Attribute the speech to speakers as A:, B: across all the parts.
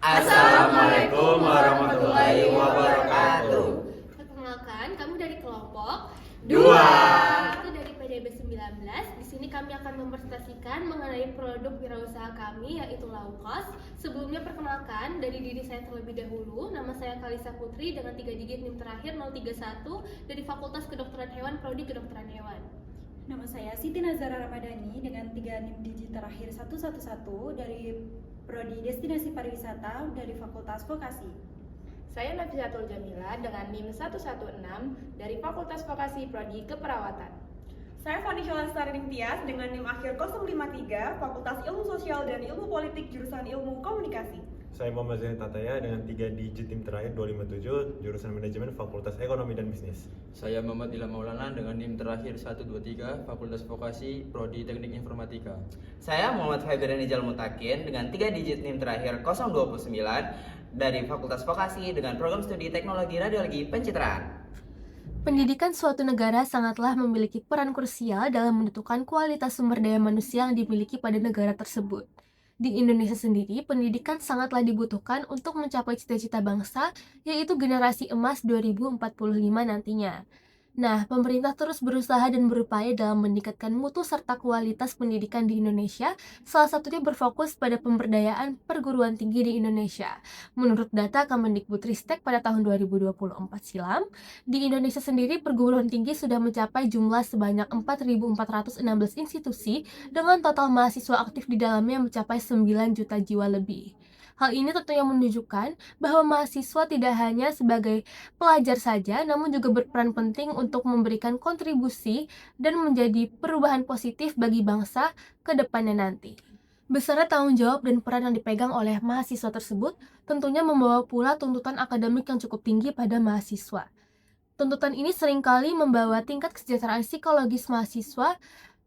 A: Assalamualaikum warahmatullahi wabarakatuh.
B: Perkenalkan, kami dari kelompok
A: 2.
B: Itu dari PDB 19. Di sini kami akan mempresentasikan mengenai produk wirausaha kami, yaitu low cost. Sebelumnya perkenalkan dari diri saya terlebih dahulu. Nama saya Kalisa Putri dengan 3 digit NIM terakhir 031 dari Fakultas Kedokteran Hewan, Prodi Kedokteran Hewan.
C: Nama saya Siti Nazara Ramadhani dengan 3 NIM digit terakhir 111 dari Prodi Destinasi Pariwisata dari Fakultas Vokasi.
D: Saya Nafisatul Jamila dengan NIM 116 dari Fakultas Vokasi Prodi Keperawatan.
E: Saya Vanisha Lestari Tias dengan NIM akhir 053 Fakultas Ilmu Sosial dan Ilmu Politik jurusan Ilmu Komunikasi.
F: Saya Muhammad Zain Tataya dengan 3 digit NIM terakhir 257 jurusan Manajemen Fakultas Ekonomi dan Bisnis.
G: Saya Muhammad Ilham Maulana dengan NIM terakhir 123 Fakultas Vokasi Prodi Teknik Informatika.
A: Saya Muhammad Fabiran Ijal Mutakin dengan 3 digit NIM terakhir 029 dari Fakultas Vokasi dengan program studi Teknologi Radiologi Pencitraan.
B: Pendidikan suatu negara sangatlah memiliki peran krusial dalam menentukan kualitas sumber daya manusia yang dimiliki pada negara tersebut. Di Indonesia sendiri, pendidikan sangatlah dibutuhkan untuk mencapai cita-cita bangsa, yaitu generasi emas 2045 nantinya. Nah, pemerintah terus berusaha dan berupaya dalam meningkatkan mutu serta kualitas pendidikan di Indonesia, salah satunya berfokus pada pemberdayaan perguruan tinggi di Indonesia. Menurut data Kemendikbudristek pada tahun 2024 silam, di Indonesia sendiri perguruan tinggi sudah mencapai jumlah sebanyak 4.416 institusi dengan total mahasiswa aktif di dalamnya mencapai 9 juta jiwa lebih. Hal ini tentunya menunjukkan bahwa mahasiswa tidak hanya sebagai pelajar saja, namun juga berperan penting untuk memberikan kontribusi dan menjadi perubahan positif bagi bangsa ke depannya nanti. Besarnya tanggung jawab dan peran yang dipegang oleh mahasiswa tersebut tentunya membawa pula tuntutan akademik yang cukup tinggi pada mahasiswa. Tuntutan ini seringkali membawa tingkat kesejahteraan psikologis mahasiswa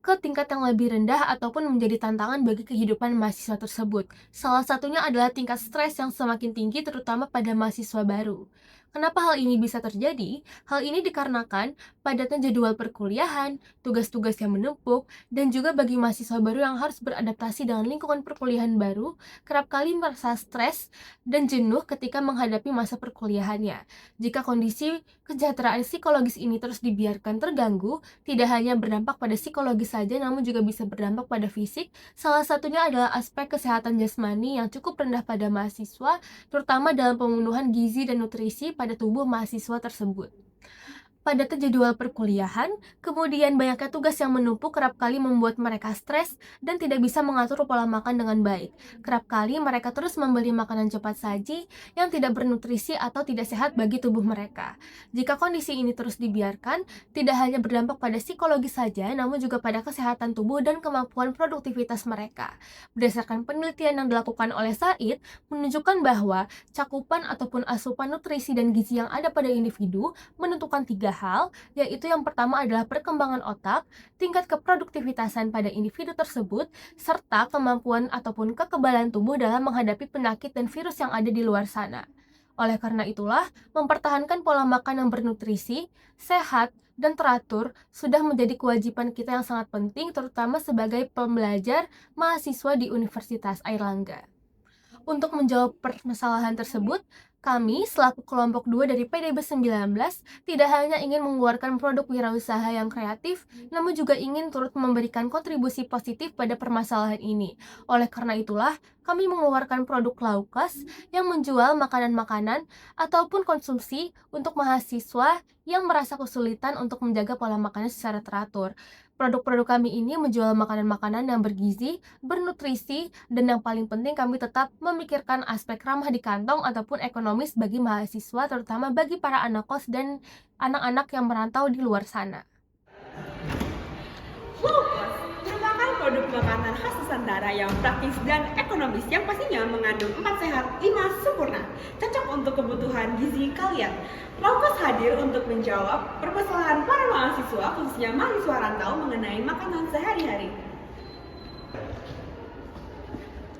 B: ke tingkat yang lebih rendah ataupun menjadi tantangan bagi kehidupan mahasiswa tersebut. Salah satunya adalah tingkat stres yang semakin tinggi terutama pada mahasiswa baru. Kenapa hal ini bisa terjadi? Hal ini dikarenakan padatnya jadwal perkuliahan, tugas-tugas yang menumpuk, dan juga bagi mahasiswa baru yang harus beradaptasi dengan lingkungan perkuliahan baru, kerap kali merasa stres dan jenuh ketika menghadapi masa perkuliahannya. Jika kondisi kesejahteraan psikologis ini terus dibiarkan terganggu, tidak hanya berdampak pada psikologis saja, namun juga bisa berdampak pada fisik. Salah satunya adalah aspek kesehatan jasmani yang cukup rendah pada mahasiswa, terutama dalam pemenuhan gizi dan nutrisi pada tubuh mahasiswa tersebut. Padatnya jadwal perkuliahan, kemudian banyaknya tugas yang menumpuk kerap kali membuat mereka stres dan tidak bisa mengatur pola makan dengan baik. Kerap kali mereka terus membeli makanan cepat saji yang tidak bernutrisi atau tidak sehat bagi tubuh mereka. Jika kondisi ini terus dibiarkan, tidak hanya berdampak pada psikologis saja, namun juga pada kesehatan tubuh dan kemampuan produktivitas mereka. Berdasarkan penelitian yang dilakukan oleh Said, menunjukkan bahwa cakupan ataupun asupan nutrisi dan gizi yang ada pada individu menentukan 3 hal, yaitu yang pertama adalah perkembangan otak, tingkat keproduktivitasan pada individu tersebut, serta kemampuan ataupun kekebalan tubuh dalam menghadapi penyakit dan virus yang ada di luar sana. Oleh karena itulah, mempertahankan pola makan yang bernutrisi, sehat, dan teratur sudah menjadi kewajiban kita yang sangat penting, terutama sebagai pembelajar mahasiswa di Universitas Airlangga. Untuk menjawab permasalahan tersebut, kami selaku kelompok 2 dari PDB 19 tidak hanya ingin mengeluarkan produk wirausaha yang kreatif, namun juga ingin turut memberikan kontribusi positif pada permasalahan ini. Oleh karena itulah, kami mengeluarkan produk low cost yang menjual makanan-makanan ataupun konsumsi untuk mahasiswa yang merasa kesulitan untuk menjaga pola makannya secara teratur. Produk-produk kami ini menjual makanan-makanan yang bergizi, bernutrisi, dan yang paling penting kami tetap memikirkan aspek ramah di kantong ataupun ekonomis bagi mahasiswa, terutama bagi para anak kos dan anak-anak yang merantau di luar sana.
E: Low cost merupakan produk makanan khas Nusantara yang praktis dan ekonomis yang pastinya mengandung 4 sehat, 5 sempurna, cocok untuk kebutuhan gizi kalian. Low cost hadir untuk menjawab permasalahan para mahasiswa, khususnya mahasiswa rantau mengenai makanan sehari-hari.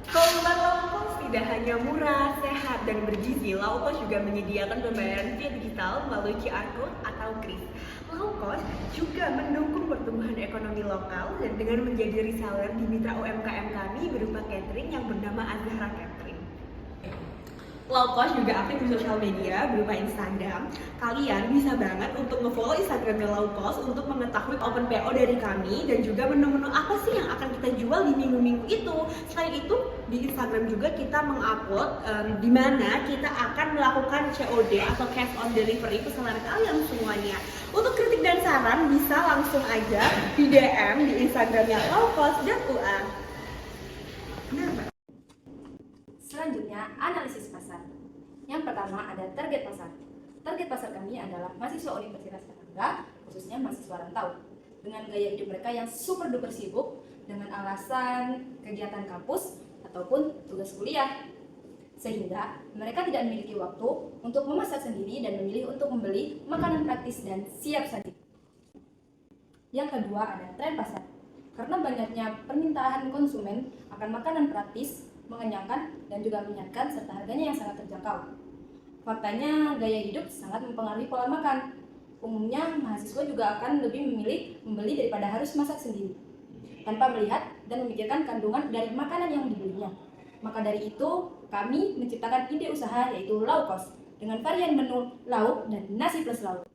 E: Keunggulan low cost tidak hanya murah, sehat, dan bergizi, low cost juga menyediakan pembayaran via digital melalui QR Code atau KRIS. Low cost juga mendukung pertumbuhan ekonomi lokal dan dengan menjadi reseller di mitra UMKM kami berupa catering yang bernama Azhara Catering. Low cost juga aktif di sosial media berupa Instagram. Kalian bisa banget untuk nge-follow Instagramnya Low Cost untuk mengetahui open PO dari kami dan juga menu-menu apa sih yang akan kita jual di minggu-minggu itu. Selain itu, di Instagram juga kita mengupload di mana kita akan melakukan COD atau cash on delivery pesanan kalian semuanya. Untuk kritik dan saran bisa langsung aja di DM di Instagramnya lowcost.ua. Benar, Mbak?
D: Selanjutnya, analisis pasar. Yang pertama ada target pasar. Target pasar kami adalah mahasiswa Universitas Erlangga, khususnya mahasiswa rantau, dengan gaya hidup mereka yang super duper sibuk dengan alasan kegiatan kampus ataupun tugas kuliah, sehingga mereka tidak memiliki waktu untuk memasak sendiri dan memilih untuk membeli makanan praktis dan siap saji. Yang kedua ada tren pasar. Karena banyaknya permintaan konsumen akan makanan praktis, mengenyangkan, dan juga menyenangkan serta harganya yang sangat terjangkau. Faktanya, gaya hidup sangat mempengaruhi pola makan. Umumnya, mahasiswa juga akan lebih memilih membeli daripada harus masak sendiri, tanpa melihat dan memikirkan kandungan dari makanan yang dibelinya. Maka dari itu, kami menciptakan ide usaha yaitu low cost, dengan varian menu lauk dan nasi plus lauk.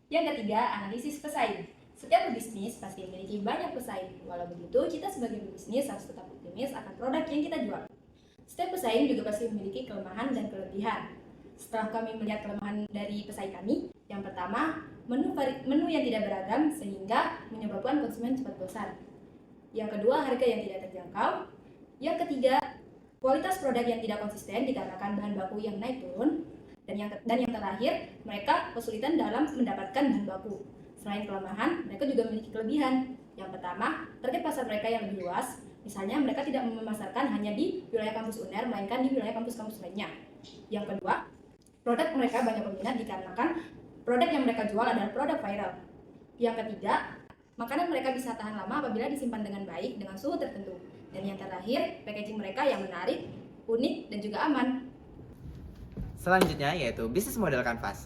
D: Yang ketiga, analisis pesaing. Setiap pebisnis pasti memiliki banyak pesaing. Walau begitu, kita sebagai pebisnis harus tetap optimis akan produk yang kita jual. Setiap pesaing juga pasti memiliki kelemahan dan kelebihan. Setelah kami melihat kelemahan dari pesaing kami, yang pertama, menu yang tidak beragam sehingga menyebabkan konsumen cepat bosan. Yang kedua, harga yang tidak terjangkau. Yang ketiga, kualitas produk yang tidak konsisten dikarenakan bahan baku yang naik turun. Dan yang terakhir, mereka kesulitan dalam mendapatkan bahan baku. Selain kelemahan, mereka juga memiliki kelebihan. Yang pertama, target pasar mereka yang lebih luas. Misalnya, mereka tidak memasarkan hanya di wilayah kampus UNER, melainkan di wilayah kampus-kampus lainnya. Yang kedua, produk mereka banyak peminat dikarenakan produk yang mereka jual adalah produk viral. Yang ketiga, makanan mereka bisa tahan lama apabila disimpan dengan baik dengan suhu tertentu. Dan yang terakhir, packaging mereka yang menarik, unik, dan juga aman.
A: Selanjutnya yaitu bisnis model kanvas.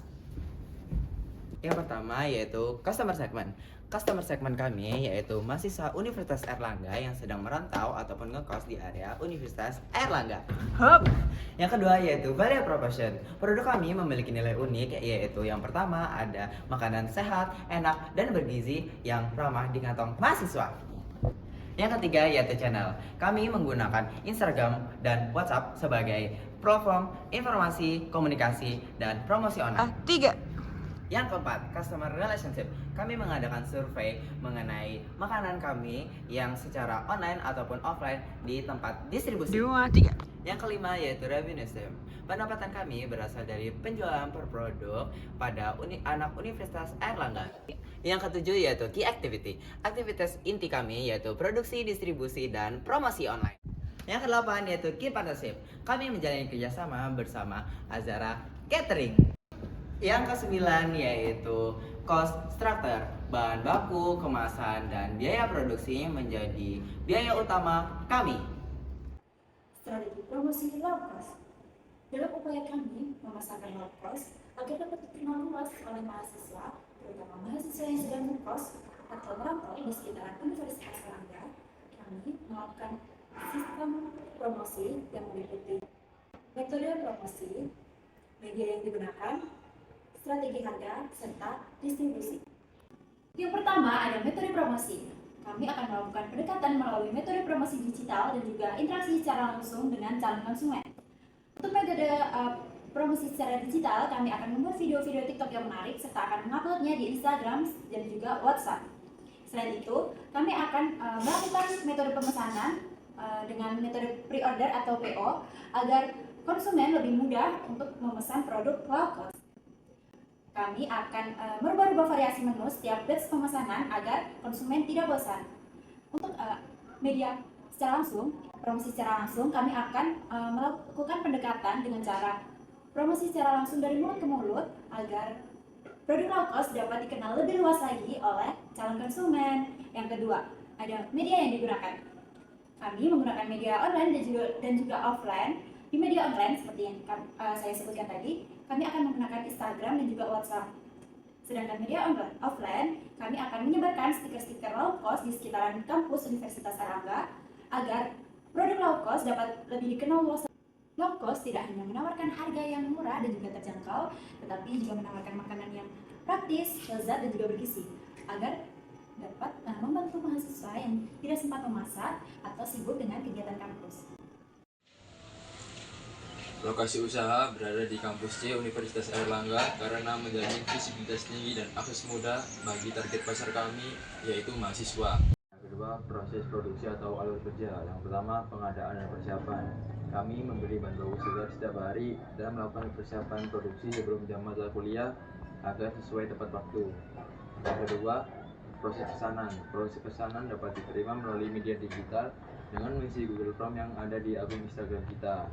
A: Yang pertama yaitu customer segment. Customer segment kami yaitu mahasiswa Universitas Erlangga yang sedang merantau ataupun ngekos di area Universitas Erlangga. Hop. Yang kedua yaitu value proposition. Produk kami memiliki nilai unik yaitu yang pertama ada makanan sehat, enak, dan bergizi yang ramah di kantong mahasiswa. Yang ketiga yaitu channel. Kami menggunakan Instagram dan WhatsApp sebagai platform informasi, komunikasi, dan promosi online. Yang keempat, customer relationship. Kami mengadakan survei mengenai makanan kami yang secara online ataupun offline di tempat distribusi. Yang kelima yaitu revenue stream. Pendapatan kami berasal dari penjualan per produk pada anak Universitas Erlangga. Yang ketujuh yaitu key activity. Aktivitas inti kami yaitu produksi, distribusi, dan promosi online. Yang kedelapan yaitu key partnership. Kami menjalani kerjasama bersama Azara Catering. Yang kesembilan yaitu cost structure, bahan baku, kemasan, dan biaya produksi menjadi biaya utama kami.
C: Strategi promosi low cost. Dalam upaya kami memasarkan low cost agar dapat diterima luas oleh mahasiswa, terutama mahasiswa yang sedang ngekos atau merantau di sekitaran Universitas Erlangga, kami melakukan sistem promosi yang meliputi metode promosi, media yang digunakan, strategi harga, serta distribusi. Yang pertama ada metode promosi. Kami akan melakukan pendekatan melalui metode promosi digital dan juga interaksi secara langsung dengan calon konsumen. Untuk metode promosi secara digital, kami akan membuat video-video TikTok yang menarik serta akan menguploadnya di Instagram dan juga WhatsApp. Selain itu, kami akan melakukan metode pemesanan dengan metode pre-order atau PO agar konsumen lebih mudah untuk memesan produk low cost. Kami akan merubah-rubah variasi menu setiap batch pemesanan agar konsumen tidak bosan. Untuk media secara langsung, promosi secara langsung, kami akan melakukan pendekatan dengan cara promosi secara langsung dari mulut ke mulut agar produk low cost dapat dikenal lebih luas lagi oleh calon konsumen. Yang kedua, ada media yang digunakan. Kami menggunakan media online dan juga offline. Di media online seperti yang saya sebutkan tadi, kami akan menggunakan Instagram dan juga WhatsApp. Sedangkan media offline, kami akan menyebarkan stiker-stiker low cost di sekitaran kampus Universitas Erlangga agar produk low cost dapat lebih dikenal luas. Low cost tidak hanya menawarkan harga yang murah dan juga terjangkau, tetapi juga menawarkan makanan yang praktis, lezat, dan juga bergizi, agar dapat membantu mahasiswa yang tidak sempat memasak atau sibuk dengan kegiatan kampus.
G: Lokasi usaha berada di kampus C Universitas Airlangga karena menjamin visibilitas tinggi dan akses mudah bagi target pasar kami, yaitu mahasiswa. Yang kedua, proses produksi atau alur kerja. Yang pertama, pengadaan dan persiapan. Kami membeli bahan baku segar setiap hari dan melakukan persiapan produksi sebelum jam mata kuliah agar sesuai tepat waktu. Yang kedua, proses pesanan. Proses pesanan dapat diterima melalui media digital dengan mengisi Google Form yang ada di akun Instagram kita.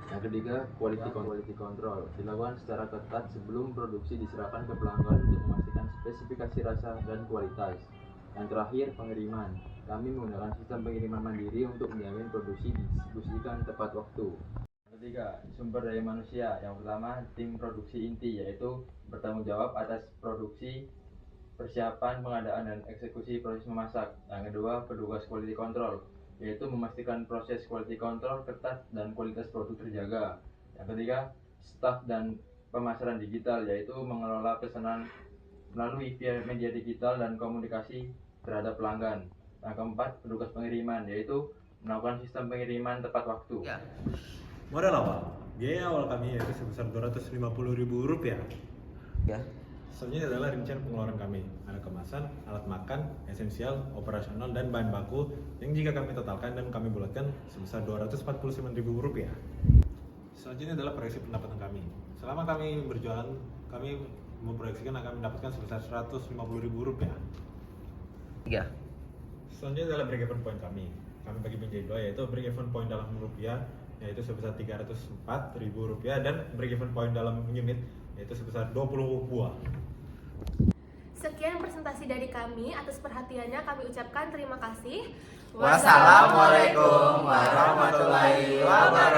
G: Yang ketiga, quality control dilakukan secara ketat sebelum produksi diserahkan ke pelanggan untuk memastikan spesifikasi rasa dan kualitas. Yang terakhir, pengiriman. Kami menggunakan sistem pengiriman mandiri untuk menjamin produksi didistribusikan tepat waktu. Yang ketiga, sumber daya manusia. Yang pertama, tim produksi inti, yaitu bertanggung jawab atas produksi, persiapan, pengadaan, dan eksekusi proses memasak. Yang kedua, petugas quality control, yaitu memastikan proses quality control ketat dan kualitas produk terjaga. Yang ketiga, staf dan pemasaran digital, yaitu mengelola pesanan melalui via media digital dan komunikasi terhadap pelanggan. Yang keempat, petugas pengiriman, yaitu melakukan sistem pengiriman tepat waktu.
A: Ya.
F: Modal awal. Biaya awal kami yaitu sebesar Rp250.000.
A: Ya.
F: Selanjutnya adalah rincian pengeluaran kami. Ada kemasan, alat makan, esensial, operasional, dan bahan baku yang jika kami totalkan dan kami bulatkan sebesar Rp249.000. Selanjutnya adalah proyeksi pendapatan kami. Selama kami berjualan, kami memproyeksikan akan mendapatkan sebesar Rp150.000.
A: 3.
F: Selanjutnya adalah break-even point kami. Kami bagi menjadi dua, yaitu break-even point dalam rupiah yaitu sebesar Rp304.000 dan break-even point dalam unit yaitu sebesar 20 buah.
B: Sekian presentasi dari kami. Atas perhatiannya kami ucapkan terima kasih.
A: Wassalamualaikum warahmatullahi wabarakatuh.